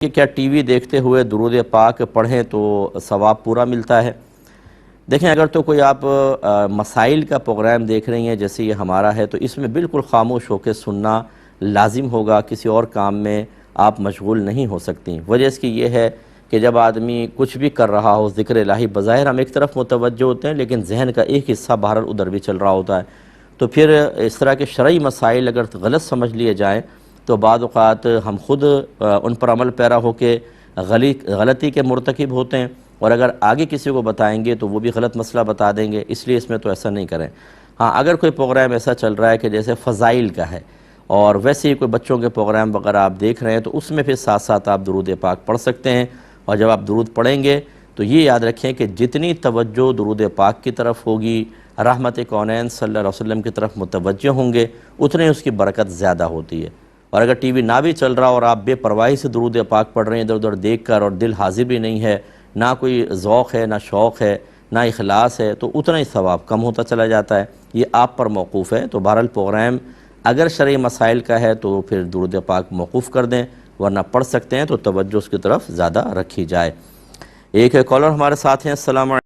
کہ کیا T V دیکھتے ہوئے درود پاک پڑھیں تو ثواب پورا ملتا ہے؟ دیکھیں، اگر تو کوئی آپ مسائل کا پروگرام دیکھ رہی ہیں جیسے یہ ہمارا ہے، تو اس میں بالکل خاموش ہو کے سننا لازم ہوگا، کسی اور کام میں آپ مشغول نہیں ہو سکتی۔ وجہ اس کی یہ ہے کہ جب آدمی کچھ بھی کر رہا ہو، ذکر الہی، بظاہر ہم ایک طرف متوجہ ہوتے ہیں لیکن ذہن کا ایک حصہ بہرحال ادھر بھی چل رہا ہوتا ہے، تو پھر اس طرح کے شرعی مسائل اگر غلط سمجھ لیے جائیں تو بعض اوقات ہم خود ان پر عمل پیرا ہو کے غلطی کے مرتکب ہوتے ہیں، اور اگر آگے کسی کو بتائیں گے تو وہ بھی غلط مسئلہ بتا دیں گے، اس لیے اس میں تو ایسا نہیں کریں۔ ہاں، اگر کوئی پروگرام ایسا چل رہا ہے کہ جیسے فضائل کا ہے اور ویسے ہی کوئی بچوں کے پروگرام وغیرہ آپ دیکھ رہے ہیں، تو اس میں پھر ساتھ ساتھ آپ درود پاک پڑھ سکتے ہیں، اور جب آپ درود پڑھیں گے تو یہ یاد رکھیں کہ جتنی توجہ درود پاک کی طرف ہوگی، رحمت کونین صلی اللہ علیہ وسلم کی طرف متوجہ ہوں گے، اتنے اس کی برکت زیادہ ہوتی ہے۔ اور اگر ٹی وی نہ بھی چل رہا اور آپ بے پرواہی سے درود پاک پڑھ رہے ہیں ادھر ادھر دیکھ کر، اور دل حاضر بھی نہیں ہے، نہ کوئی ذوق ہے، نہ شوق ہے، نہ اخلاص ہے، تو اتنا ہی ثواب کم ہوتا چلا جاتا ہے۔ یہ آپ پر موقوف ہے۔ تو بہرحال پروگرام اگر شرعی مسائل کا ہے تو پھر درود پاک موقوف کر دیں، ورنہ پڑھ سکتے ہیں تو توجہ اس کی طرف زیادہ رکھی جائے۔ ایک کالر ہمارے ساتھ ہیں۔ السلام علیکم۔